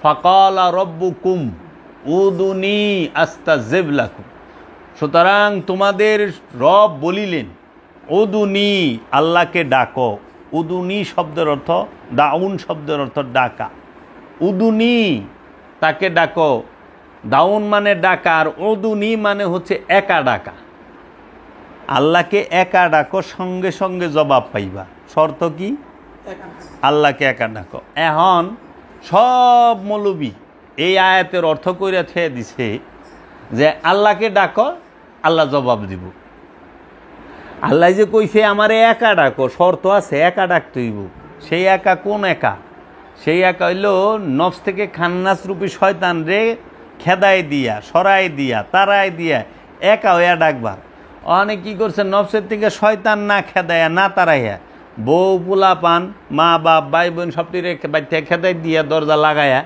ফাকালা রব্বুকুম উদুনি আস্তাজিব লাকুম। সুতরাং তোমাদের রব বলিলেন উদুনি, আল্লাহকে ডাকো। উদুনি শব্দের অর্থ, দাউন শব্দের অর্থ ডাকা। উদুনি, তাকে ডাকো। দাউন মানে ডাকা, আর উদুনি মানে হচ্ছে একা ডাকা। আল্লাহকে একা ডাকো, সঙ্গে সঙ্গে জবাব পাইবা। শর্ত কি? আল্লাহকে একা ডাকো। এখন সব মৌলবী এই আয়াতের অর্থ কইরা ছেড়ে দিছে যে আল্লাহকে ডাকো, আল্লাহ জবাব দিব। আল্লাহ যে কইছে আমারে একা ডাকো, শর্ত আছে, একা ডাকতে হইব। সেই একা কোন একা? সেই একা হইল নফস থেকে খান্নাস রূপী শয়তান রে খেদাই দিয়া, সরাই দিয়া, তারাই দিয়া একা হইয়া ডাকবার। অনেক কি করছে, নফসের থেকে শয়তান না খেদাইয়া, না তারাইয়া, বউ পোলা পান, মা বাপ, ভাই বোন সবটিরে বাচ্চা খেদাই দিয়া দরজা লাগাইয়া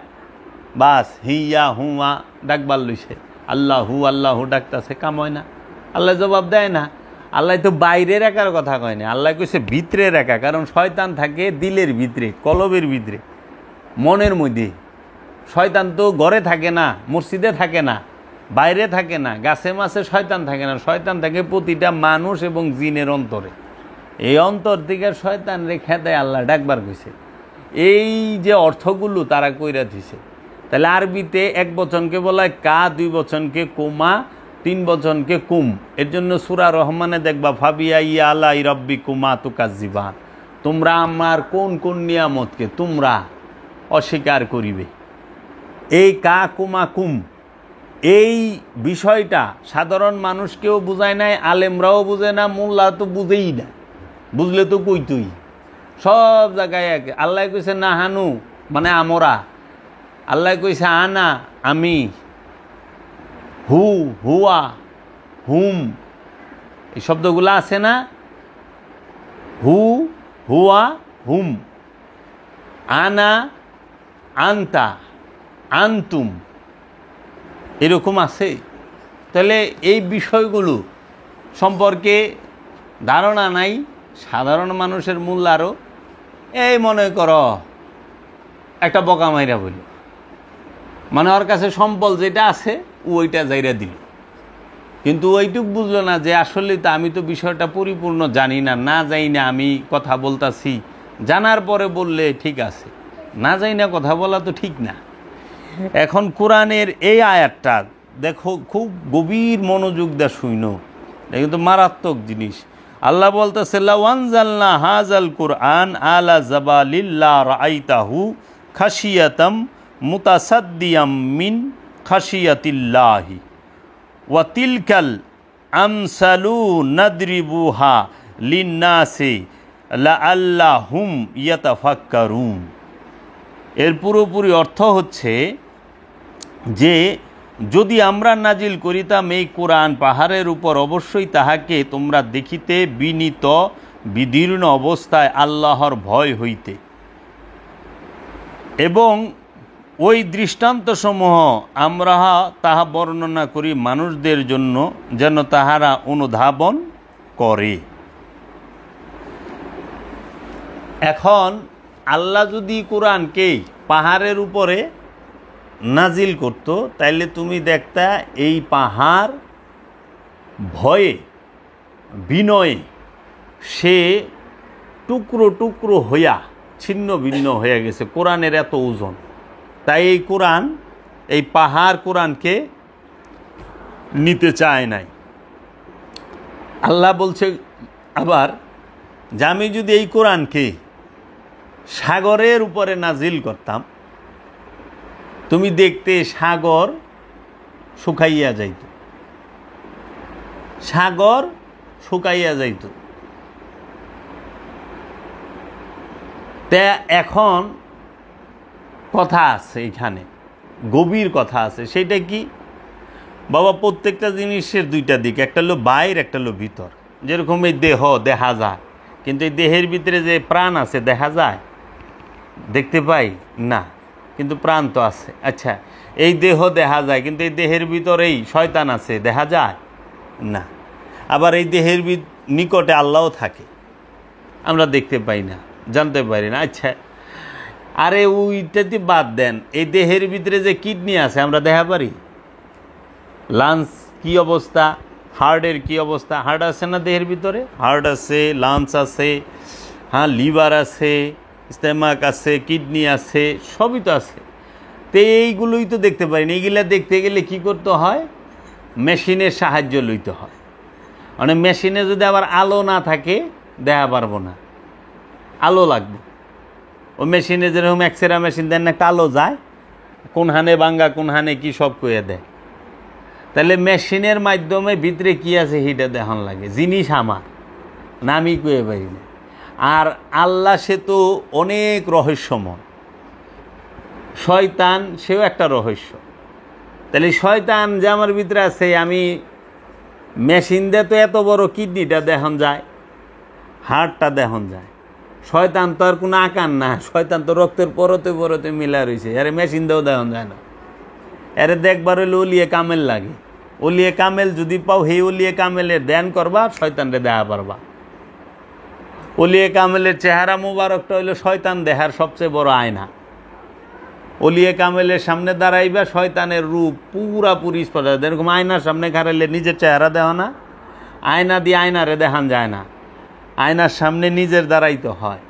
বাস হিয়া হুয়া ডাকবার লইছে। আল্লাহু আল্লাহু ডাকতেছে, কাম হয় না, আল্লাহ জবাব দেয় না। আল্লাহ তো বাইরের একার কথা কয় না, আল্লাহ কইছে ভিতরের একা। কারণ শয়তান থাকে দিলের ভিতরে, কলবের ভিতরে, মনের মধ্যে। শয়তান তো ঘরে থাকে না, মসজিদে থাকে না, বাইরে থাকে না, গাছে মাছে শয়তান থাকে না। শয়তান থাকে প্রতিটা মানুষ এবং জিনের অন্তরে। এই অন্তর থেকে শয়তান রেখে দেয় আল্লাহ ডাকবার কইছে। এই যে অর্থগুলো তারা কইরা দিছে। তাহলে আরবিতে এক বচনকে বলা হয় কা, দুই বচনকে কুমা, তিন বচনকে কুম। এর জন্য সূরা রহমানে দেখবা ফাবিয়া ইয়া আলাই রব্বি কুমা তুকাজ্জিবান, তোমরা আমার কোন কোন নিয়ামতকে তোমরা অস্বীকার করিবে। এই কা কুমা কুম, এই বিষয়টা সাধারণ মানুষকেও বুঝায় নাই, আলেমরাও বুঝে না, মোল্লা তো বুঝেই না। বুঝলে তো কই তুই, সব জায়গায় এক। আল্লাহ কইছে না হানু মানে আমরা, আল্লাহ কইছে আনা আমি, হু হুয়া হুম, এই শব্দগুলো আছে না, হু হুয়া হুম, আনা আন্তা আন্তুম, এরকম আছে। তাহলে এই বিষয়গুলো সম্পর্কে ধারণা নাই সাধারণ মানুষের। মূল্যারও এই মনে করো একটা বকা মাইরা বলল, মানে ওর কাছে সম্পদ যেটা আছে ওইটা যাইরা দিল, কিন্তু ওইটুক বুঝলো না যে আসলে তো আমি তো বিষয়টা পরিপূর্ণ জানি না, না যাই না আমি কথা বলতাছি, জানার পরে বললে ঠিক আছে, না যাই না কথা বলা তো ঠিক না। এখন কোরআনের এই আয়াতটা দেখো, খুব গভীর মনোযোগ দিয়ে শুইনো, এটা কিন্তু মারাত্মক জিনিস। আল্লাহ বলতেছে লাওয়ানজালনা হাযাল কুরআন আলা জাবালিল্লা রাআইতাহু খাশিয়াতাম মুতাসাদ্দিয়াম মিন খাশিয়াতিল্লাহি ওয়া তিলকাল আমসালু নাদরিবুহা লিন্নাসি লাআল্লাহুম ইয়াতাফাক্কারুন। এর পুরোপুরি অর্থ হচ্ছে যে যদি আমরা নাজিল করিতাম এই কোরআন পাহাড়ের উপর, অবশ্যই তাহাকে তোমরা দেখিতে বিনীত বিদীর্ণ অবস্থায় আল্লাহর ভয় হইতে, এবং ওই দৃষ্টান্তসমূহ আমরা তাহা বর্ণনা করি মানুষদের জন্য, যেন তাহারা অনুধাবন করে। এখন আল্লাহ যদি কোরআনকে পাহাড়ের উপরে নাজিল করতো, তাইলে তুমি দেখতা এই পাহাড় ভয়ে বিনয়ে সে টুকরো টুকরো হইয়া ছিন্ন ভিন্ন হয়ে গেছে। কোরআনের এত ওজন, তাই এই কোরআন, এই পাহাড় কোরআনকে নিতে চায় নাই। আল্লাহ বলছে আবার যে আমি যদি এই কোরআনকে সাগরের উপরে নাজিল করতাম, তুমি দেখতে সাগর শুকাইয়া যাইত, সাগর শুকাইয়া যাইত। তা এখন কথা আছে, এখানে গভীর কথা আছে। সেটা কি বাবা? প্রত্যেকটা জিনিসের দুইটা দিক, একটা হলো বাইর, একটা হলো ভিতর। যেরকম এই দেহ দেখা যায়, কিন্তু এই দেহের ভিতরে যে প্রাণ আছে দেখা যায়, দেখতে পাই না, কিন্তু প্রাণ তো আছে। আচ্ছা, এই দেহ দেখা যায়, কিন্তু এই দেহের ভিতরেই শয়তান আছে, দেখা যায় না। আবার এই দেহের নিকটে আল্লাহও থাকে, আমরা দেখতে পাই না, জানতে পারি না। আচ্ছা, আরে ওইটাতে বাদ দেন, এই দেহের ভিতরে যে কিডনি আছে আমরা দেখা পারি? লাঞ্চ কি অবস্থা, হার্টের কি অবস্থা? হার্ট আছে না দেহের ভিতরে? হার্ট আছে, লাঞ্চ আছে, হ্যাঁ, লিভার আছে, স্টেমাক আছে, কিডনি আছে, সবই তো আছে। তো এইগুলোই তো দেখতে পারি না। এইগুলা দেখতে গেলে কি করতে হয়? মেশিনের সাহায্য লইতে হয়। মানে মেশিনে যদি আবার আলো না থাকে দেখা পারবো না, আলো লাগবে। ওই মেশিনে যেরকম এক্সরে মেশিন দেন না, কালো যায়, কোন হানে বাঙ্গা কোন হানে কি সব কয়ে দেয়। তাহলে মেশিনের মাধ্যমে ভিতরে কি আছে সেটা দেখান লাগে। জিনিস আমার নামই কয়ে পারি না। আর আল্লাহ সে তো অনেক রহস্যময়। শয়তান সেও একটা রহস্য। তাহলে শয়তান যে আমার ভিতরে আছে, আমি মেশিন দিয়ে তো এত বড় কিডনিটা দেখান যায়, হার্টটা দেখান যায়। শয়তান তো আর কোনো আকার না, শয়তান তো রক্তের পরতে পরতে মিলা রয়েছে, আরে মেশিন দিয়েও দেখান যায় না। আরে দেখবার হইলে ওলিয়ে কামেল লাগে। ওলিয়ে কামেল যদি পাও, সেই ওলিয়ে কামেলের ধ্যান করবা, শয়তানরে দেখা পারবা। ওলিয়ে কামেলের চেহারা মুবারকটা হইল শয়তান দেখার সবচেয়ে বড় আয়না। ওলিয়ে কামেলের সামনে দাঁড়াইবা, শয়তানের রূপ পুরাপুরি স্পষ্ট। এরকম আয়নার সামনে খারাইলে নিজের চেহারা দেওয়া না, আয়না দিয়ে আয়নারে দেখান যায় না, আয়নার সামনে নিজের দাঁড়াইতে হয়।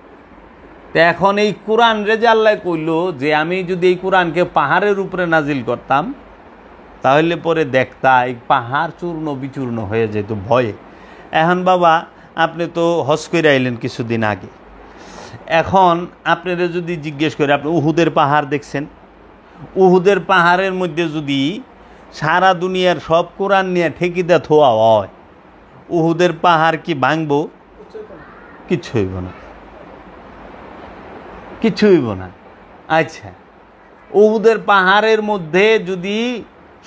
তো এখন এই কোরআন রে যে আল্লাহ কইল যে আমি যদি এই কোরআনকে পাহাড়ের উপরে নাজিল করতাম, তাহলে পরে দেখতা এই পাহাড় চূর্ণ বিচূর্ণ হয়ে যেত ভয়ে। এখন বাবা আপনি তো হজ করে আইলেন কিছুদিন আগে, এখন আপনারা যদি জিজ্ঞেস করে, আপনি উহুদের পাহাড় দেখছেন? উহুদের পাহাড়ের মধ্যে যদি সারা দুনিয়ার সব কোরআন নিয়ে ঠেকিতে থোয়া হয়, উহুদের পাহাড় কি ভাঙব? কিচ্ছু হইব না, কিচ্ছু হইব না। আচ্ছা, উহুদের পাহাড়ের মধ্যে যদি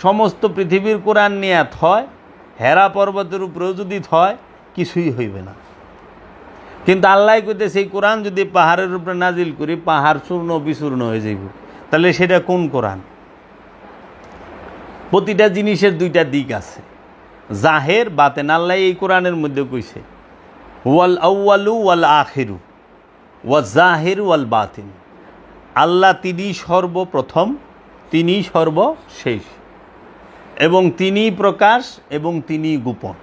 সমস্ত পৃথিবীর কোরআন নিয়ে থয়, হেরা পর্বতের উপরেও যদি থয়, কিছুই হইবে না। কিন্তু আল্লাহ কইতে সেই কোরআন যদি পাহাড়ের উপরে নাজিল করি, পাহাড় চূর্ণ বিচূর্ণ হয়ে যাইব। তাহলে সেটা কোন কোরআন? প্রতিটা জিনিসের দুইটা দিক আছে, জাহের বাতেন। আল্লাহ এই কোরআনের মধ্যে কইছে ওয়াল আউয়ালু ওয়াল আখিরু ওয়া জাহির ওয়াল বাতিন। আল্লাহ তিনি সর্বপ্রথম, তিনি সর্বশেষ, এবং তিনি প্রকাশ এবং তিনি গোপন।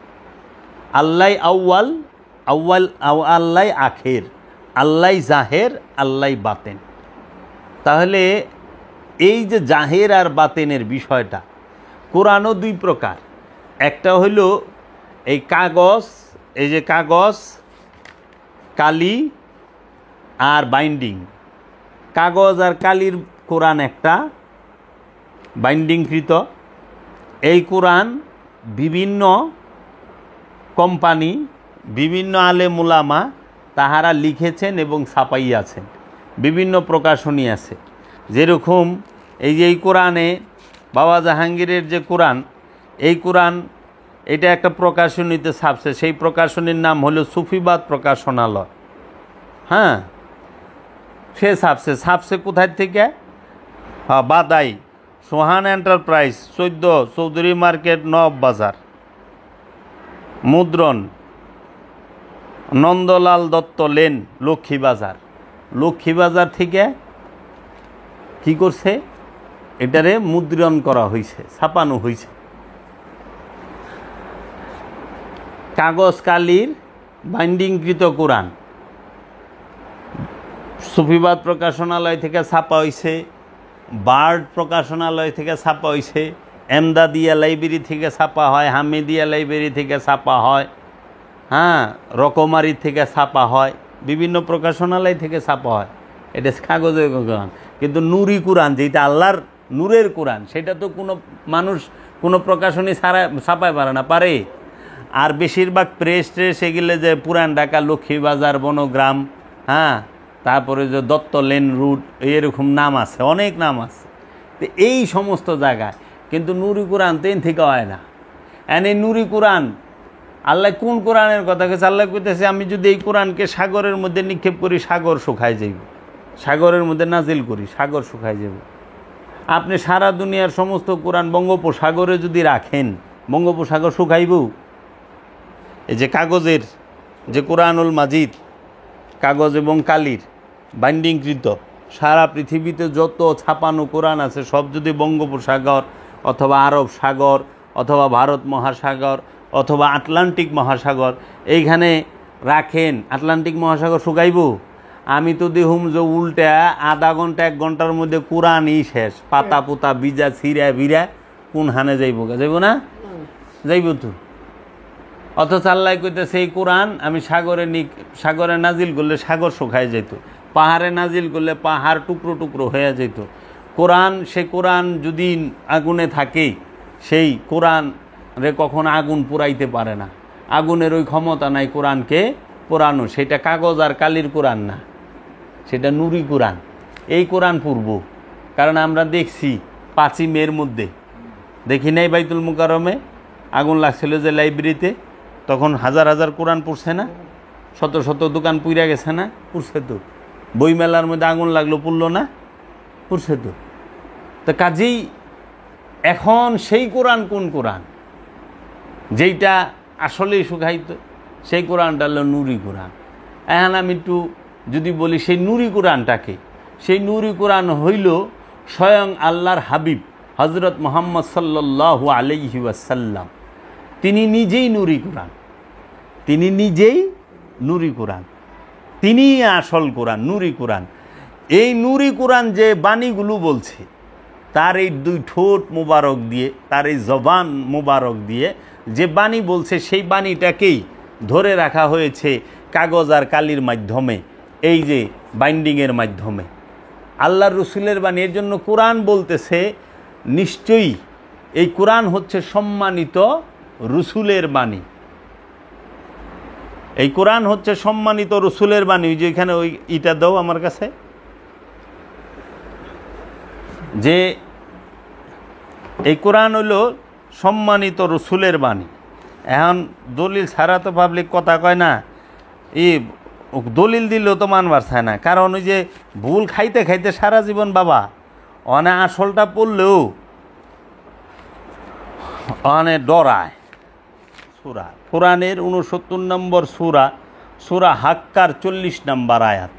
আল্লাহ আউয়াল, আল্লাহ আখের, আল্লাহ জাহের, আল্লাহ বাতেন। তাহলে এই যে জাহের আর বাতেনের বিষয়টা, কোরআনও দুই প্রকার। একটা হইল এই কাগজ, এই যে কাগজ, কালি আর বাইন্ডিং। কাগজ আর কালির কোরআন একটা বাইন্ডিংকৃত। এই কোরআন বিভিন্ন কোম্পানি, বিভিন্ন আলেম উলামা তাহারা লিখেছেন এবং ছাপাইয়াছেন, বিভিন্ন প্রকাশনী আছে। যেরকম এই যে এই কোরআনে বাবা জাহাঙ্গীরের যে কোরআন, এই কোরআন এটা একটা প্রকাশনীতে ছাপছে, সেই প্রকাশনীর নাম হলো সুফিবাদ প্রকাশনালয়। হ্যাঁ, সে ছাপছে কোথায় থেকে? হ্যাঁ, বাদাই, সোহান এন্টারপ্রাইজ, 14 চৌধুরী মার্কেট, নব বাজার। মুদ্রণ নন্দলাল দত্ত লেন, লক্ষ্মীবাজার। লক্ষ্মীবাজার থেকে কি করছে, এটারে মুদ্রণ করা হয়েছে, ছাপানো হয়েছে। কাগজ কালির বাইন্ডিংকৃত কোরআন সুফিবাদ প্রকাশনালয় থেকে ছাপা হয়েছে, বার্ড প্রকাশনালয় থেকে ছাপা হয়েছে, এমদাদিয়া লাইব্রেরি থেকে ছাপা হয়, হামিদিয়া লাইব্রেরি থেকে ছাপা হয়, হ্যাঁ, রকমারি থেকে ছাপা হয়, বিভিন্ন প্রকাশনালয় থেকে ছাপা হয়। এটা কাগজের কোরআন। কিন্তু নুরি কোরআন, যেটা আল্লাহর নূরের কোরআন, সেটা তো কোনো মানুষ কোনো প্রকাশনী ছাপায় পারে না, পারে? আর বেশিরভাগ প্রেস ট্রেস এগুলো যে পুরান ঢাকা, লক্ষ্মীবাজার, বনগ্রাম, হ্যাঁ, তারপরে যে দত্ত লেন রুট, এরকম নাম আছে, অনেক নাম আছে। তো এই সমস্ত জায়গায় কিন্তু নুরি কোরআন তেন থেকে হয় না। এই নুরি কোরআন আল্লাহ কোন কোরআনের কথা কেছে? আল্লাহ কইতেছে আমি যদি এই কোরআনকে সাগরের মধ্যে নিক্ষেপ করি, সাগর শুকায় যাইব। সাগরের মধ্যে নাজিল করি, সাগর শুকায় যাব। আপনি সারা দুনিয়ার সমস্ত কোরআন বঙ্গোপসাগরে যদি রাখেন, বঙ্গোপসাগর শুকাইব? এই যে কাগজের যে কোরআনুল মাজিদ, কাগজ এবং কালির বাইন্ডিংকৃত, সারা পৃথিবীতে যত ছাপানো কোরআন আছে সব যদি বঙ্গোপসাগর অথবা আরব সাগর অথবা ভারত মহাসাগর অথবা আটলান্টিক মহাসাগর এইখানে রাখেন, আটলান্টিক মহাসাগর শুকাইব? আমি তো দেখুম যে উল্টা আধা ঘন্টা 1 ঘন্টার মধ্যে কোরআনই শেষ, পাতা পোতা বিজা ছিঁড়া বিরা কোন হানে যাইব? যাইব না? যাইব তো। অথচ আল্লাহ কইতেছে এই কোরআন আমি সাগরে নাজিল করলে সাগর শুকায় যেত, পাহাড়ে নাজিল করলে পাহাড় টুকরো টুকরো হয়ে যেত। কোরআন, সে কোরআন যদি আগুনে থাকে সেই কোরআন রে কখন আগুন পুরাইতে পারে না, আগুনের ওই ক্ষমতা নাই কোরআনকে পোড়ানো। সেটা কাগজ আর কালির কোরআন না, সেটা নুরি কোরআন। এই কোরআন পূর্ব, কারণ আমরা দেখছি 5ই মের মধ্যে, দেখি নাই বাইতুল মুকাররমে আগুন লাগছিল যে লাইব্রেরিতে, তখন হাজার হাজার কোরআন পড়ছে না, শত শত দোকান পুইরা গেছে না, পড়ছে তো। বইমেলার মধ্যে আগুন লাগলো, পড়লো না, পড়ছে তো। তো কাজেই এখন সেই কোরআন কোন কোরআন যেইটা আসলেই শুকাইতো, সেই কোরআনটা হলো নুরি কোরআন। এখন আমি একটু যদি বলি সেই নুরি কোরআনটাকে, সেই নুরি কোরআন হইল স্বয়ং আল্লাহর হাবিব হজরত মুহাম্মদ সাল্লাল্লাহু আলাইহি ওয়াসাল্লাম। তিনি নিজেই নুরি কোরআন, তিনি নিজেই নুরি কোরআন, তিনি আসল কোরআন, নুরি কোরআন। এই নুরি কোরআন যে বাণীগুলো বলছে, তার এই 2 ঠোঁট মোবারক দিয়ে, তার এই জবান মোবারক দিয়ে যে বাণী বলছে, সেই বাণীটাকেই ধরে রাখা হয়েছে কাগজ আর কালির মাধ্যমে, এই যে বাইন্ডিংয়ের মাধ্যমে। আল্লাহর রসুলের বাণী। এর জন্য কোরআন বলতেছে নিশ্চয়ই এই কোরআন হচ্ছে সম্মানিত রসুলের বাণী, এই কোরআন হচ্ছে সম্মানিত রসুলের বাণী। যেখানে ওই ইটা দাও আমার কাছে, যে এই কোরআন হলো সম্মানিত রসুলের বাণী। এখন দলিল ছাড়া তো পাবলিক কথা কয় না, এই দলিল দিলেও তো মানবার চায় না, কারণ ওই যে ভুল খাইতে খাইতে সারা জীবন বাবা অনে আসলটা পড়লেও অনে ডরায়। সূরা কোরআনের 69 নম্বর সূরা হাক্কার 40 নম্বর আয়াত,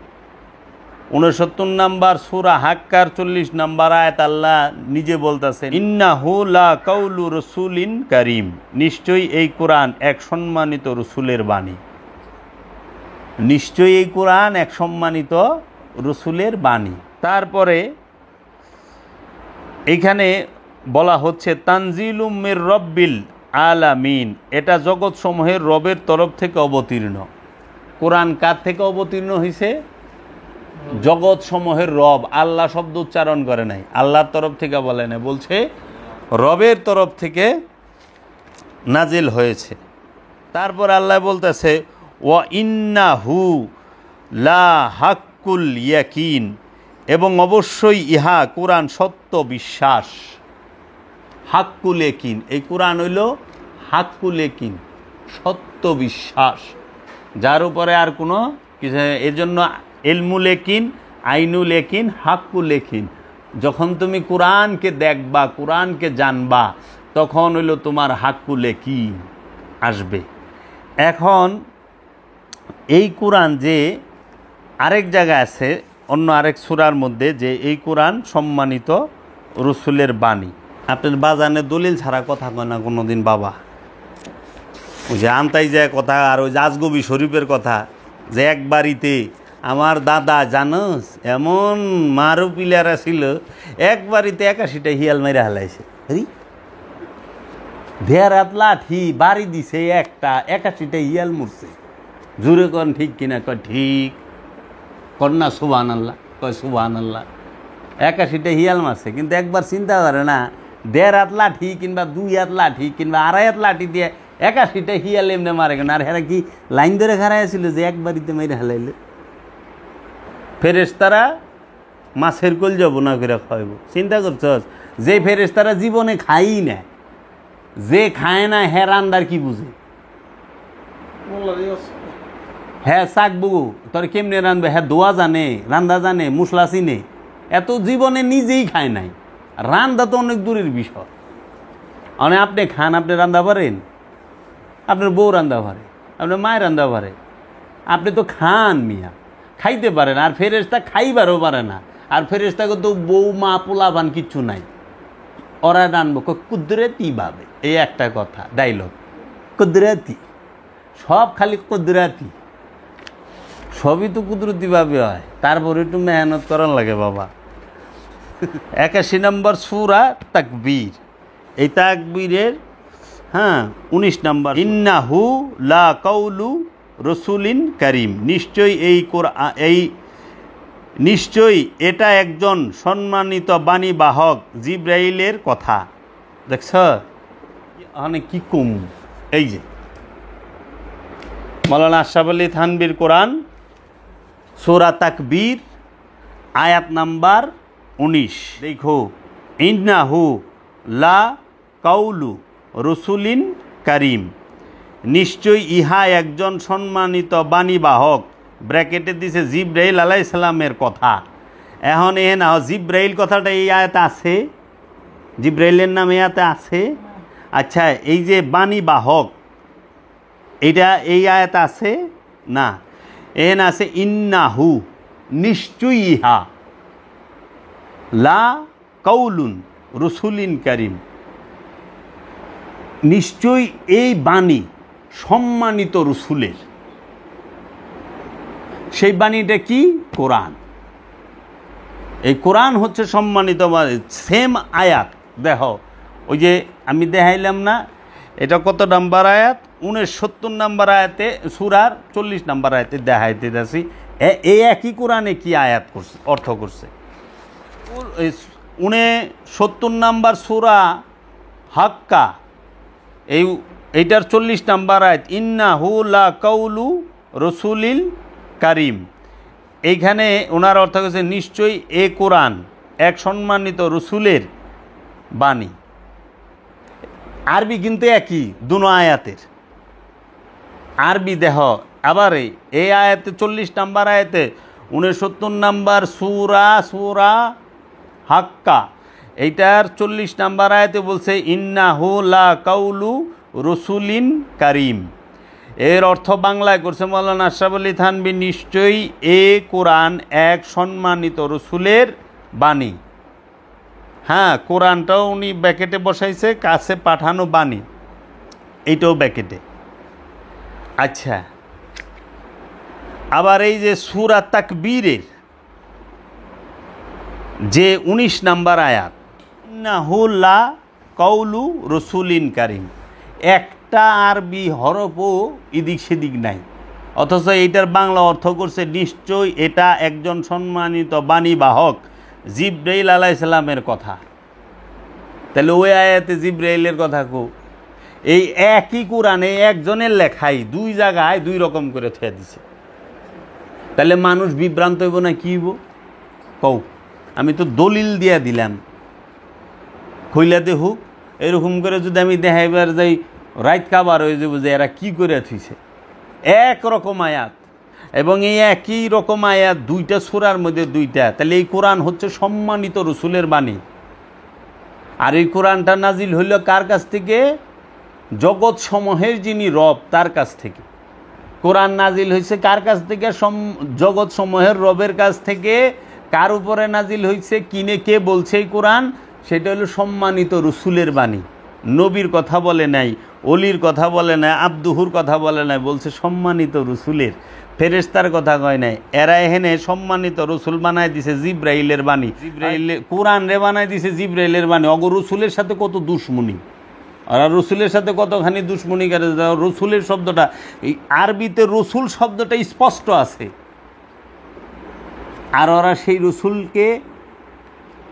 69 নম্বর সূরা হাক্কার 40 নম্বর আয়াত আল্লাহ নিজে বলতেছেন, ইন্নাহু লা কাউলু রাসূলিন কারীম, নিশ্চয়ই এই কোরআন এক সম্মানিত রসুলের বাণী, নিশ্চয়ই এই কোরআন এক সম্মানিত রসুলের বাণী। তারপরে এইখানে বলা হচ্ছে তানজিলুম মির রব্বিল আলামিন, এটা জগৎ সমূহের রবের তরফ থেকে অবতীর্ণ। কোরআন কার থেকে অবতীর্ণ হয়েছে? জগৎ সমূহের রব। আল্লাহ শব্দ উচ্চারণ করে নাই, আল্লাহর তরফ থেকে বলে না, বলছে রবের তরফ থেকে নাজিল হয়েছে। তারপর আল্লাহ বলতেছে ওয়া ইন্নাহু লা হাক্কুল ইয়াকিন, এবং অবশ্যই ইহা কোরআন সত্য বিশ্বাস। হাক্কুল ইয়াকিন, এই কোরআন হইল হাক্কুল ইয়াকিন, সত্য বিশ্বাস, যার উপরে আর কোনো কিছু। এর জন্য ইলমুল ইয়াকিন, আইনুল ইয়াকিন, হাক্কুল ইয়াকিন। যখন তুমি কোরআনকে দেখবা, কোরআনকে জানবা, তখন হইল তোমার হাক্কুল ইয়াকিন আসবে। এখন এই কোরআন যে আরেক জায়গায় আছে, অন্য আরেক সূরার মধ্যে, যে এই কোরআন সম্মানিত রসুলের বাণী। আপনার বাজানে দলিল ছাড়া কথা কয় না কোনোদিন বাবা। ওই যে আনতাই যায় কথা, আর ওই যে আজগবি শরীফের কথা, যে এক বাড়িতে আমার দাদা জানোস এমন মারু পিলারা ছিল, এক বাড়িতে 81টা হিয়াল মাইরা হালাইছে। দেড় হাত লাঠি বাড়ি দিছে, একটা 81টা হিয়াল মরছে। জুড়ে কন ঠিক কিনা? কয় ঠিক। কর না সুবহানাল্লাহ? কয় সুবহানাল্লাহ। 81টা হিয়াল মারছে, কিন্তু একবার চিন্তা করে না, দেড় হাত লাঠি কিংবা 2 হাত লাঠি কিংবা 2.5 হাত লাঠি দিয়ে 81টা হিয়াল এমনি মারে কেন? আর হেরা কি লাইন ধরে খাড়াই ছিল যে এক বাড়িতে মেরে হালাইলে? ফেরেশতারা মাছের কল যাব না করে খাইব। চিন্তা করছস? যে ফেরেশতারা জীবনে খাই না, যে খায় না, হ্যাঁ রান্দার কি বুঝে? হ্যাঁ চাকবু তোর কেমনে রানবে? হ্যাঁ দোয়া জানে, রান্দা জানে, মশলা চিনে, এত জীবনে নিজেই খায় নাই। রান্দা তো অনেক দূরের বিষয়। মানে আপনি খান, আপনি রান্দা পারেন? আপনার বউ রান্দা পারে, আপনার মায়ের রান্দা পারে, আপনি তো খান মিয়া, খাইতে পারেন। আর ফেরেশতা খাইবারও পারে না, আর ফেরেশতাকে তো বউ মা পোলাপান কিচ্ছু নাই, ওরা রানবো কুদরতিভাবে। এই একটা কথা, ডাইলগ, কুদরতি, সব খালি কুদরতি, সবই তো কুদরতিভাবে হয়, তারপরে একটু মেহনত করার লাগে বাবা। 81 নম্বর সূরা তাকবীর। এই তাকবীরের 19 নম্বর, ইন্নাহু লা কাউলু রসুলিন কারিম, নিশ্চয়ই এটা একজন সম্মানিত বাণীবাহক জিব্রাইলের কথা। দেখছ অনেক কি কম। এই যে মাওলানা আশরাফ আলী থানভীর কোরআন, সূরা তাকবীর, আয়াত নাম্বার 19। দেখো, ইন্নাহু লা কাউলু রসুলিন কারিম, নিশ্চয়ই ইহা একজন সম্মানিত বাণীবাহক, ব্র্যাকেটে দিছে জিব্রাইল আলাইহিস সালামের কথা। এখন এ না জিব্রাইল কথাটা এই আয়াতে আছে, জিব্রাইলের নাম এই আয়াতে আছে। আচ্ছা, এই যে বাণীবাহক এটা এই আয়াতে আছে না, এখানে আছে ইন্নাহু, নিশ্চয়ই ইহা, লা কাউলুন রসুলিন কারিম, নিশ্চয়ই এই বাণী সম্মানিত রসুলের। সেই বাণীটা কি? কোরআন। এই কোরআন হচ্ছে সম্মানিত বাণী। সেম আয়াত দেখো, ওই যে আমি দেখাইলাম না, এটা কত নাম্বার আয়াত? 69 নম্বর আয়াতে, সূরার 40 নম্বর আয়াতে দেখাইতে যাচ্ছি। এই একই কোরআনে কি আয়াত করছে, অর্থ করছে। 69 নম্বর সূরা হাক্কা, এইটার 40 নম্বর আয়াত, ইন্নাহু লা কাউলু রসুলিল কারিম। এইখানে ওনার অর্থ হচ্ছে নিশ্চয়ই এ কোরআন এক সম্মানিত রসুলের বাণী। আরবি কিন্তু একই দুনো আয়াতের, আরবি দেহ। আবার এই আয়াতে 40 নম্বর আয়াতে 69 নম্বর সূরা হাক্কা, এইটার 40 নম্বর আয়াতে বলছে ইন্নাহু লা কাউলু রসুলিন কারিম। এর অর্থ বাংলায় করছে মাওলানা আশরাফ আলী থানভী, নিশ্চয়ই এ কোরআন এক সম্মানিত রসুলের বাণী। কোরআনটাও উনি ব্যাকেটে বসাইছে, কাছে পাঠানো বাণী, এইটাও ব্যাকেটে। আচ্ছা, আবার এই যে সূরা তাকবীরের যে 19 নম্বর আয়াত, ইন্নাহু লা কাউলু রসুলিন কারিম, একটা আরবি হরফও এদিক সেদিক নাই, অথচ এইটার বাংলা অর্থ করছে নিশ্চয়ই এটা একজন সম্মানিত বাণীবাহক জিব্রাইল আলাইহিস সালামের কথা। তাহলে ওই আয়াতে জিব্রাইলের কথা কো, এই একই কোরআনে একজনের লেখাই দুই জায়গায় দুই রকম করে থুয়ে দিছে। তাহলে মানুষ বিভ্রান্ত হইব না কি হইব কও? আমি তো দলিল দিয়া দিলাম, খইলা দেখুক। এরকম করে যদি আমি দেখাইবার যাই, রাইত কাবার হয়ে যাব যে এরা কি করে থুইছে। একরকম আয়াত, এবং এই একই রকম আয়াত দুইটা সূরার মধ্যে দুইটা। তাহলে এই কোরআন হচ্ছে সম্মানিত রসুলের বাণী। আর এই কোরআনটা নাজিল হইল কার কাছ থেকে? জগৎ সমূহের যিনি রব তার কাছ থেকে। কোরআন নাজিল হয়েছে কার কাছ থেকে? জগৎ সমূহের রবের কাছ থেকে। কার উপরে নাজিল হয়েছে? কিনে কে বলছে এই কোরআন? সেটা হলো সম্মানিত রসুলের বাণী। নবীর কথা বলে নাই, অলির কথা বলে নাই, আব্দুহুর কথা বলে নাই, বলছে সম্মানিত রসুলের। ফেরেশতার কথা কয় নাই। এরা এখানে সম্মানিত রসুল বানায় দিছে জিব্রাইলের বাণী, কোরআন রে বানায় দিছে জিব্রাইলের বাণী। অগ রসুলের সাথে কত দুশ্মনী, ওরা রসুলের সাথে কতখানি দুশ্মনী করে। রসুলের শব্দটা এই আরবিতে রসুল শব্দটা স্পষ্ট আছে, আর ওরা সেই রসুলকে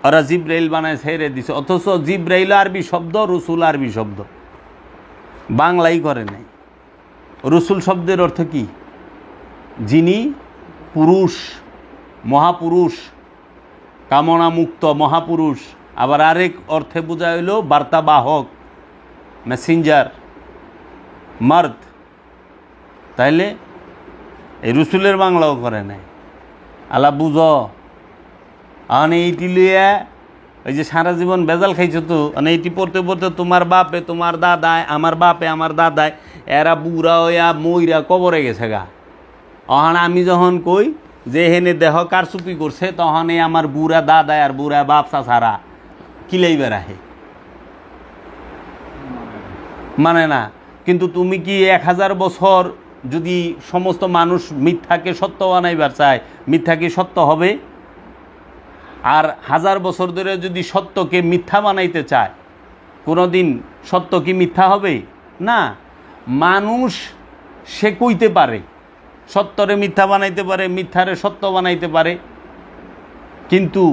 ওরা জিব্রাইল বানায় ছেড়ে দিছে। অথচ জিব্রাইল আরবি শব্দ, রসুল আরবি শব্দ, বাংলাই করে নাই। রসুল শব্দের অর্থ কি? যিনি পুরুষ, মহাপুরুষ, কামনা মুক্ত মহাপুরুষ। আবার আরেক অর্থে বোঝা হইল বার্তাবাহক, মেসেঞ্জার, মার্দ। তাইলে এই রসুলের বাংলাও করে নাই। আলা বুঝ আনে এইটি লইয়া ওই যে সারা জীবন বেজাল খাইছো তো, মানে এইটি পড়তে পড়তে তোমার বাপে তোমার দাদায়, আমার বাপে আমার দাদায়, এরা বুড়া হইয়া মইরা কবরে গেছে গা। অহান আমি যখন কই যে হেনে দেহ কারচুপি করছে তখন আমার বুড়া দাদা আর বুড়া বাপ চাচারা কিলাই বেড়াহে মানে না। কিন্তু তুমি কি 1000 বছর যদি সমস্ত মানুষ মিথ্যাকে সত্য বানাইবার চায়, মিথ্যা কি সত্য হবে? আর 1000 বছর ধরে যদি সত্যকে মিথ্যা বানাইতে চায়, কোনোদিন সত্য কি মিথ্যা হবে? না। মানুষ সে কইতে পারে, সত্যরে মিথ্যা বানাইতে পারে, মিথ্যারে সত্য বানাইতে পারে, কিন্তু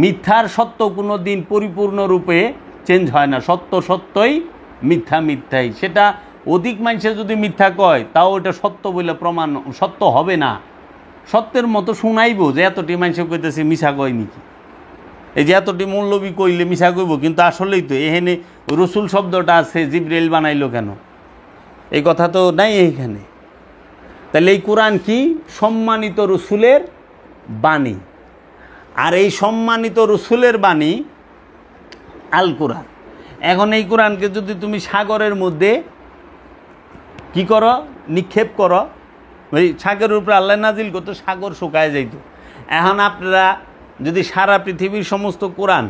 মিথ্যার সত্য কোনো দিন পরিপূর্ণরূপে চেঞ্জ হয় না। সত্য সত্যই, মিথ্যা মিথ্যাই। সেটা অধিক মানুষে যদি মিথ্যা কয় তাও এটা সত্য বলে প্রমাণ, সত্য হবে না। সত্যের মতো শুনাইব যে এতটি মানুষে কইতেছে মিছা কয় নাকি, এই যে এতটি মৌলবী কইলে মিছা কইব, কিন্তু আসলেই তো এখানে রসুল শব্দটা আছে, জিবরাইল বানাইলো কেন? এই কথা তো নাই এইখানে। তাহলে এই কোরআন কি? সম্মানিত রসুলের বাণী। আর এই সম্মানিত রসুলের বাণী আল কোরআন। এখন এই কোরআনকে যদি তুমি সাগরের মধ্যে কি করো, নিক্ষেপ করো, ওই সাগরের উপরে আল্লাহ নাজিল করতো, সাগর শুকায় যাইত। এখন আপনারা যদি সারা পৃথিবীর সমস্ত কোরআন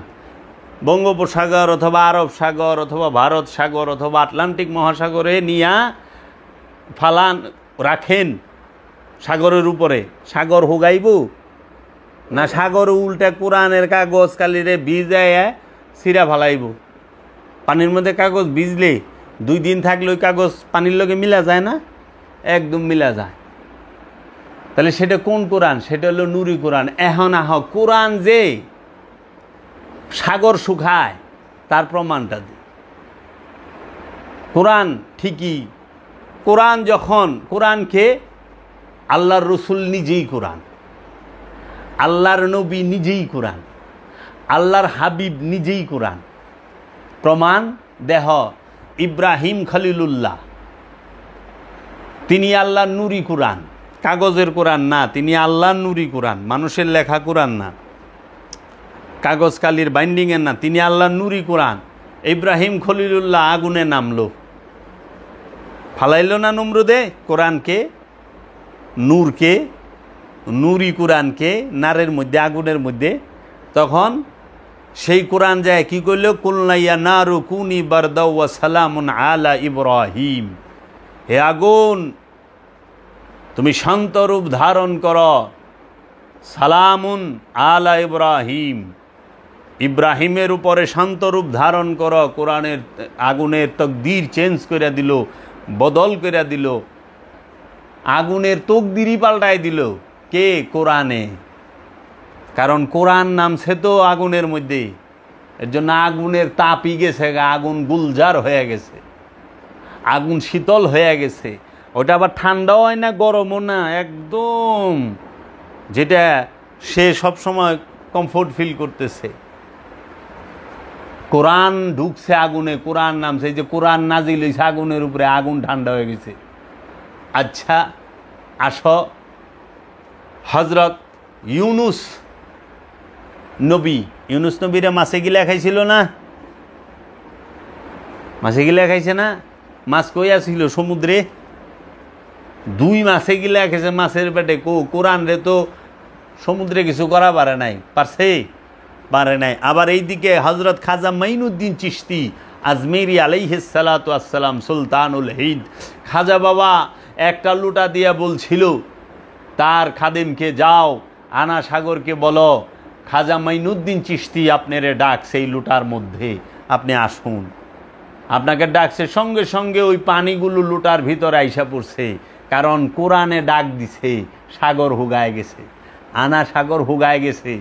বঙ্গোপসাগর অথবা আরব সাগর অথবা ভারত সাগর অথবা আটলান্টিক মহাসাগরে নিয়া ফালান রাখেন সাগরের উপরে, সাগর হুগাইব না? সাগর উল্টা কোরআনের কাগজ কালিরে ভিজায় সিরা ফালাইব। পানির মধ্যে কাগজ ভিজলে 2 দিন থাকলে ওই কাগজ পানির লগে মিলা যায় না? একদম মিলা যায়। তাহলে সেটা কোন কোরআন? সেটা হলো নুরি কোরআন। এখন কোরআন যে সাগর শুকায় তার প্রমাণটা দিই। কোরআন ঠিকই, কোরআন যখন, কোরআনকে আল্লাহর রসুল নিজেই কোরআন, আল্লাহর নবী নিজেই কোরআন, আল্লাহর হাবিব নিজেই কোরআন। প্রমাণ দেহ, ইব্রাহিম খলিলুল্লাহ তিনি আল্লাহর নুরি কোরআন, কাগজের কোরআন না, তিনি আল্লাহর নুরি কোরআন, মানুষের লেখা কোরআন না, কাগজ কালির বাইন্ডিংয়ের না, তিনি আল্লাহর নুরি কোরআন। ইব্রাহিম খলিলুল্লাহ আগুনে নামলো, ফালাইল না নমরুদে কোরআনকে, নূরকে, নুরি কোরআনকে নারের মধ্যে, আগুনের মধ্যে। তখন সেই কোরআন যায় কি করল? কুলনাইয়া নারু কুনি বারদাও ওয়া সালামুন আলা ইব্রাহিম, হে আগুন তুমি শান্ত রূপ ধারণ করো, সালামুন আলা ইব্রাহিম, ইব্রাহিমের উপরে শান্ত রূপ ধারণ করো। কোরআনের আগুনের তকদির চেঞ্জ করে দিল, বদল করে দিল, আগুনের তকদিরই পাল্টাই দিল। কে? কোরআনে। কারণ কোরআন নামছে তো আগুনের মধ্যে, এর জন্য আগুনের তাপই গেছে, আগুন গুলজার হয়ে গেছে, আগুন শীতল হয়ে গেছে। ওটা আবার ঠান্ডাও হয় না, গরমও না, একদম যেটা সে সবসময় কমফোর্ট ফিল করতেছে। কোরআন ঢুকছে আগুনে, কোরআন নামছে, যে কোরআন নাজিল হয়েছে আগুনের উপরে, আগুন ঠান্ডা হয়ে গেছে। আচ্ছা আসো, হজরত ইউনুস নবী, ইউনুস নবীরা মাছে গিলা খাইছিল না? মাছে গিলা খাইছে না? মাছ কই আসছিল? সমুদ্রে। 2 মাছে গিলা খেয়েছে মাছের পেটে। কোরআন রে তো সমুদ্রে কিছু করা পারে নাই, পারছে? পারে নাই। আবার এইদিকে হজরত খাজা মাইনুদ্দিন চিশতি আজমেরি আলাইহিস সালাতু আসসালাম, সুলতানুল হিন্দ, খাজা বাবা একটা লুটা দিয়া বলছিল তার খাদেমকে, যাও আনা সাগরকে বলো খাজা মাইনুদ্দিন চিশতি আপনারে ডাকছে এই লুটার মধ্যে, আপনি আসুন। আপনাকে ডাকছে, সঙ্গে সঙ্গে ওই পানিগুলো লুটার ভিতরে আইসা পড়ছে, কারণ কোরআনে ডাক দিছে, সাগর হুগায় গেছে, আনা সাগর হুগায় গেছে।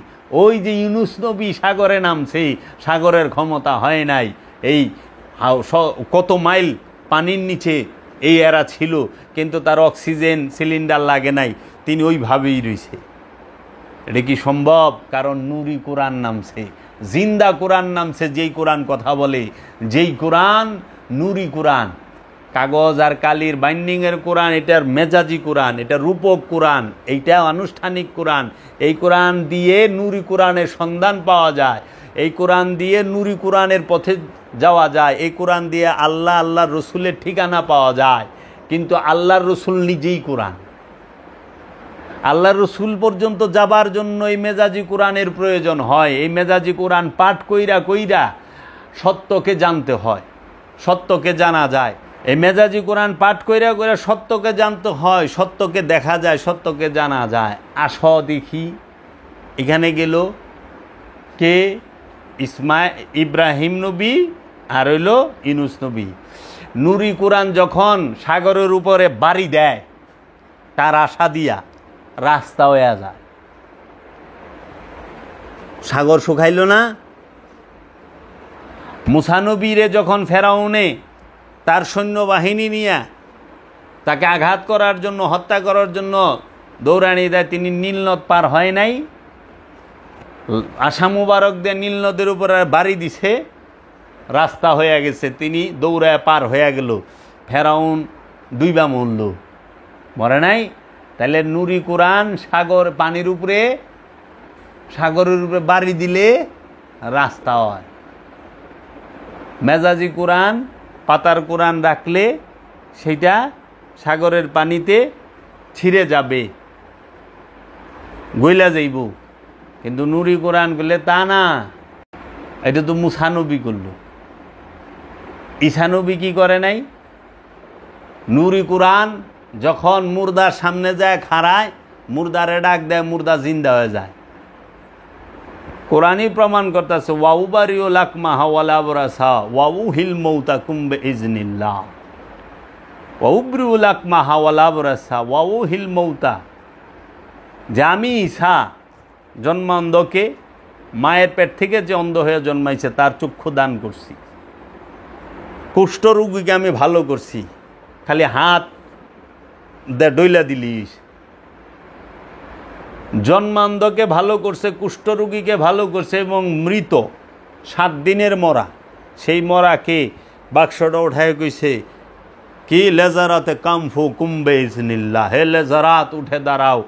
ওই যে ইউনুস নবী সাগরে নামছে, সাগরের ক্ষমতা হয় নাই, এই কত মাইল পানির নিচে এই এরা ছিল, কিন্তু তার অক্সিজেন সিলিন্ডার লাগে নাই, তিনি ওইভাবেই রয়েছে। এটা কি সম্ভব? কারণ নুরি কোরআন নামছে, জিন্দা কোরআন নামছে, যেই কোরআন কথা বলে, যেই কোরআন নুরি কোরআন, কাগজ আর কালির বাইন্ডিংয়ের কোরআন, এটার মেজাজি কোরআন, এটা রূপক কোরআন, এইটা আনুষ্ঠানিক কোরআন। এই কোরআন দিয়ে নুরি কোরআনের সন্ধান পাওয়া যায়, এই কোরআন দিয়ে নুরি কোরআনের পথে যাওয়া যায়, এই কোরআন দিয়ে আল্লাহ আল্লাহর রসুলের ঠিকানা পাওয়া যায়। কিন্তু আল্লাহর রসুল নিজেই কোরআন। আল্লাহর রসুল পর্যন্ত যাবার জন্য এই মেজাজি কোরআনের প্রয়োজন হয়। এই মেজাজি কোরআন পাঠ কইরা কইরা সত্যকে জানতে হয়, সত্যকে জানা যায়। এই মেজাজি কোরআন পাঠ কইরা কইরা সত্যকে জানতে হয়, সত্যকে দেখা যায়, সত্যকে জানা যায়। আস দেখি এখানে গেল কে? ইব্রাহিম নবী আর হইল ইউনূস নবী। নুরি কোরআন যখন সাগরের উপরে বাড়ি দেয়, তার আশা দিয়া রাস্তা হয়ে যায়। সাগর শুকাইল না? মুসা নবীরে যখন ফেরাউনে তার সৈন্যবাহিনী নিয়ে তাকে আঘাত করার জন্য, হত্যা করার জন্য দৌড়ানি দেয়, তিনি নীলনদ পার হয় নাই। আশা মুবারক দিয়ে নীলনদের উপরে বাড়ি দিছে, রাস্তা হয়ে গেছে, তিনি দৌড়ায় পার হয়ে গেল। ফেরাউন দুইবা মরল, মরে নাই? তাহলে নুরি কোরআন সাগর পানির উপরে, সাগরের উপরে বাড়ি দিলে রাস্তা হয়। মেজাজি কোরআন, পাতার কোরআন রাখলে সেটা সাগরের পানিতে ছিঁড়ে যাবে, গইলা যাইব। কিন্তু নুরি কোরআন করলে তা না, এটা তো মুসা নবী করল। ঈসা নবী কি করে নাই? নুরি কোরআন যখন মুর্দার সামনে যায় খাড়ায়, মুর্দারে ডাক দেয়, মুর্দা জিন্দা হয়ে যায়। কোরআনই প্রমাণ করতেছে ওয়াউ বারিউল আকমা হাওয়ালা বরাসা ওয়াউ হিল মৌতা কুম্বে ইজনিল্লাহ, ওয়াউ ব্রিউল আকমা হাওয়ালা বরাসা ওয়াউ হিল মৌতা। যে আমি ঈসা জন্মান্ধকে মায়ের পেট থেকে যে অন্ধ হয়ে জন্মাইছে তার চক্ষু দান করছি, কুষ্ঠরোগীকে আমি ভালো করছি, খালি হাত ডইলা দিলিস। জন্মান্ধকে ভালো করছে, কুষ্ঠরোগীকে ভালো করছে, এবং মৃত 7 দিনের মরা, সেই মরাকে বাক্সটা উঠায় কইছে কি লেজারাতে কামফু কুম্বে ইজনিল্লাহ, হে লেজারাত উঠে দাঁড়াও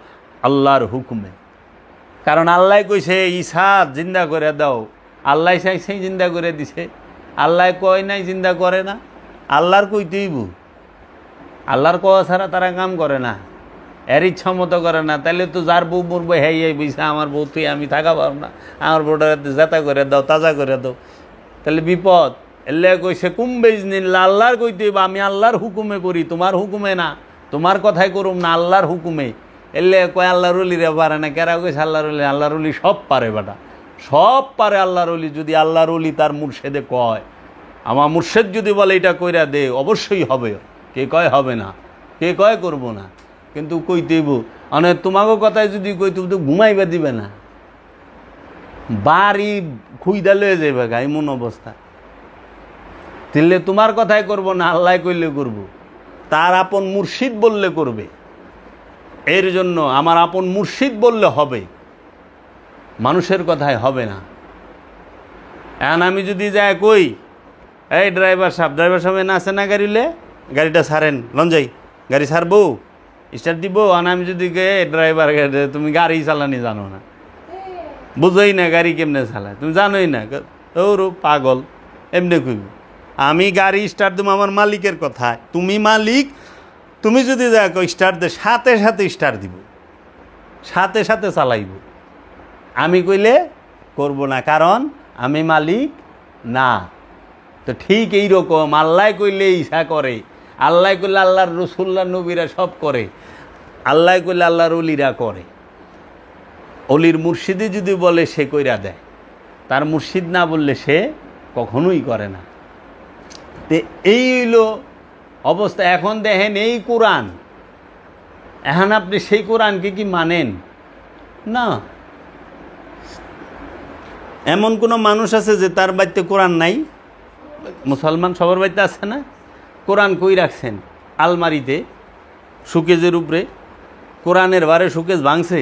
আল্লাহর হুকুমে। কারণ আল্লাহ কইছে ঈসা জিন্দা করে দাও, আল্লাহ চাইছে জিন্দা করে দিছে। আল্লাহ কয় নাই জিন্দা করে না, আল্লাহর কইতেইব। আল্লাহর কওয়া ছাড়া তারা কাম করে না, এর ইচ্ছা মতো করে না। তাহলে তো যার বউ মরবো হ্যাঁ এই বইসা আমার বউ তুই আমি থাকা পারব না, আমার বউটা জেতা করে দাও, তাজা করে দাও, তাহলে বিপদ। এলে কইছে কুম্বে ইজনিল্লাহ, আল্লাহর কইতেইব, আমি আল্লাহর হুকুমে করি, তোমার হুকুমে না, তোমার কথাই করুম না, আল্লাহর হুকুমে। এলে কয় আল্লাহর অলিরা পারে না, কেরা কইছে আল্লাহর অলি? আল্লাহর অলি সব পারে বেটা, সব পারে আল্লাহর অলি। যদি আল্লাহর অলি তার মুর্শেদে কয়, আমার মুর্শেদ যদি বলে এটা কইরা দে, অবশ্যই হবে। কে কয় হবে না, কে কয় করব না, কিন্তু কইতেইব। মানে তোমাকে কথায় যদি কই, তুমি তো ঘুমাইবা দিবে না, বাড়ি খুইদা লয়ে যাবে গা, এমন অবস্থা। তাহলে তোমার কথাই করব না, আল্লাহ কইলে করব, তার আপন মুর্শিদ বললে করবে। এর জন্য আমার আপন মুর্শিদ বললে হবে, মানুষের কথায় হবে না। এখন আমি যদি যাই কই, এই ড্রাইভার সাহেব না আছে না গাড়িলে, গাড়িটা ছাড়েন, লঞ্জাই গাড়ি ছাড়বো, স্টার্ট দিব। আর আমি যদি গে ড্রাইভার, তুমি গাড়ি চালানি জানো না, বুঝোই না গাড়ি কেমনে চালায়, তুমি জানোই না, ওর পাগল, এমনি কইব। আমি গাড়ি স্টার্ট দেবো আমার মালিকের কথায়, তুমি মালিক, তুমি যদি দেখো স্টার্ট দে, সাথে সাথে স্টার্ট দিব, সাথে সাথে চালাইব। আমি কইলে করব না, কারণ আমি মালিক না। তো ঠিক এইরকম আল্লাহ কইলে ঈসা করে, আল্লাহ কইলে আল্লাহর রসুল্লাহ নবীরা সব করে, আল্লাহ কইলে আল্লাহর অলিরা করে। অলির মুর্শিদি যদি বলে সে কইরা দেয়, তার মুর্শিদ না বললে সে কখনোই করে না। তো এই হইল অবস্থা। এখন দেখেন এই কোরআন, এখন আপনি সেই কোরআনকে কি মানেন? না। এমন কোনো মানুষ আছে যে তার বাড়িতে কোরআন নাই? মুসলমান সবার বাড়িতে আছে না? কোরআন কই রাখছেন? আলমারিতে, সুকেজের উপরে। কোরআনের বারে সুকেজ ভাঙছে।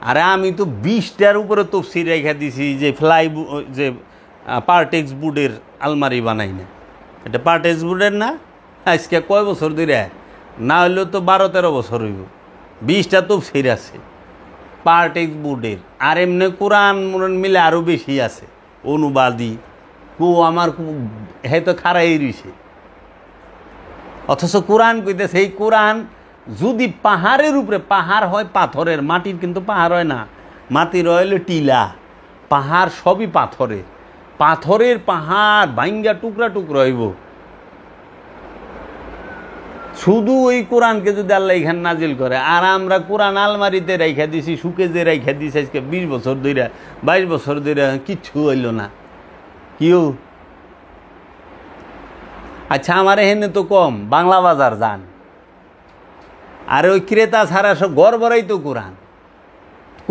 আরে আমি তো 20টার উপরে তফসির রেখা দিছি, যে যে পার্টেক্স বুডের আলমারি বানাই না, এটা পার্টেক্স বুডের না। আজকে কয় বছর ধরে, না হইলেও তো 12-13 বছর হইব। 20টা তফসির আছে পার্টেক্স বুডের। আর এমনি কোরআন মিলে আরও বেশি আছে অনুবাদী। আমার হয়তো খারাই রয়েছে, অথচ কোরআন কইতেছে। এই কোরআন যদি পাহাড়ের উপরে, পাহাড় হয় পাথরের, মাটির কিন্তু পাহাড় হয় না, মাটির হইলে টিলা, পাহাড় সবই পাথরের, পাথরের পাহাড় ভাঙ্গা টুকরা টুকরা হইব। শুধু ওই কোরআনকে যদি আল্লাহ এখানে নাজিল করে, আর আমরা কোরআন আলমারিতে রেখা দিছি, সুকেজে রেখা দিছি আজকে 20 বছর ধরে, 22 বছর ধরে, কিচ্ছু হইল না। কিও আচ্ছা, আমার এখানে তো কম, বাংলা বাজার যান, আর ওই ক্রেতা ছাড়া সব ঘর ভরাই তো কোরআন।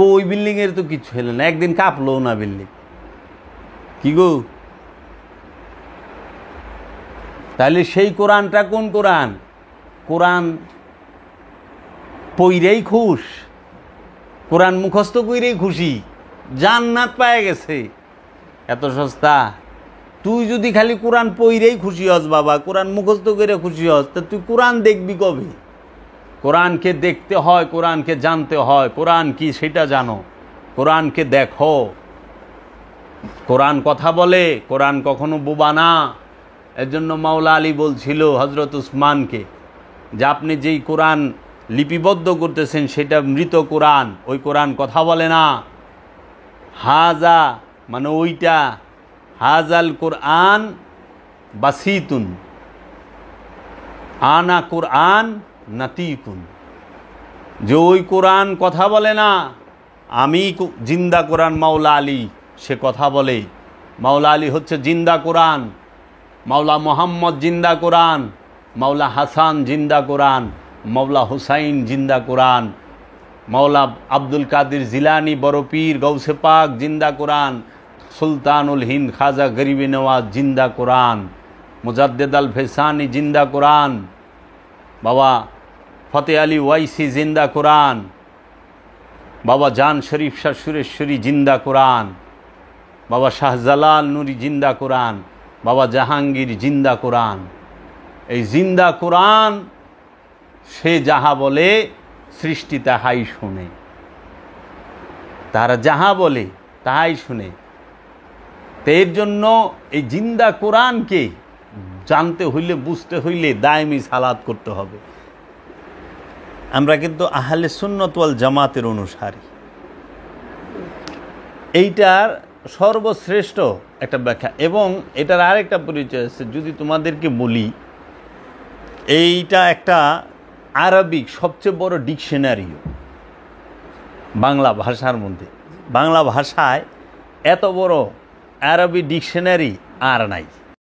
ওই বিল্ডিংয়ের তো কিচ্ছু হইল না, একদিন কাঁপলো না বিল্ডিং। কি গো, তাহলে সেই কোরআনটা কোন কোরআন? কোরআন পইরেই খুশ, কোরআন মুখস্থ কইরেই খুশি, জান্নাত পায়ে গেছে। এত সস্তা? তুই যদি খালি কোরআন পইরেই খুশি হস বাবা, কোরআন মুখস্থ করে খুশি হস, তা তুই কোরআন দেখবি কবে? কোরআনকে দেখতে হয়, কোরআনকে জানতে হয়। কোরআন কি সেটা জানো, কোরআনকে দেখো। কোরআন কথা বলে, কোরআন কখনো বোবা না। এর জন্য মাওলা আলী বলছিল হজরত উসমানকে যে আপনি যেই কোরআন লিপিবদ্ধ করতেছেন সেটা মৃত কোরআন, ওই কোরআন কথা বলে না। হাজা মানে ওইটা, হাজাল কোরআন বাসিতুন, আনা কোরআন নাতিকুন, যে ওই কোরআন কথা বলে না, আমি জিন্দা কোরআন। মাওলা আলী সে কথা বলে, মাওলা আলী হচ্ছে জিন্দা কোরআন, মাওলা মোহাম্মদ জিন্দা কোরআন, মাওলা হাসান জিন্দা কোরআন, মাওলা হুসাইন জিন্দা কোরআন, মাওলা আব্দুল কাদের জিলানি বড় পীর গৌসে পাক জিন্দা কোরআন, সুলতানুল হিন্দ খাজা গরিবে নওয়াজ জিন্দা কোরআন, মুজাদ্দেদ আল ফেসানি জিন্দা কোরআন, বাবা ফতে আলী ওয়াইসি জিন্দা কোরআন, বাবা জান শরীফ শাহ সুরেশ্বরী জিন্দা কোরআন, বাবা শাহজালাল নুরি জিন্দা কোরআন, বাবা জাহাঙ্গীর জিন্দা কোরআন। এই জিন্দা কোরআন সে যাহা বলে সৃষ্টি তাহাই শুনে, তারা যাহা বলে তাহাই শুনে। তো এর জন্য এই জিন্দা কোরআনকে জানতে হইলে, বুঝতে হইলে দায়মি সালাত করতে হবে। আমরা কিন্তু আহলে সুন্নাত ওয়াল জামাতের অনুসারী। এইটার সর্বশ্রেষ্ঠ একটা ব্যাখ্যা, এবং এটার আরেকটা পরিচয় আছে। যদি তোমাদেরকে বলি, এইটা একটা আরবিক সবচেয়ে বড় ডিকশনারিও বাংলা ভাষার মধ্যে। বাংলা ভাষায় এত বড় আরবি ডিকশনারি আর নাই।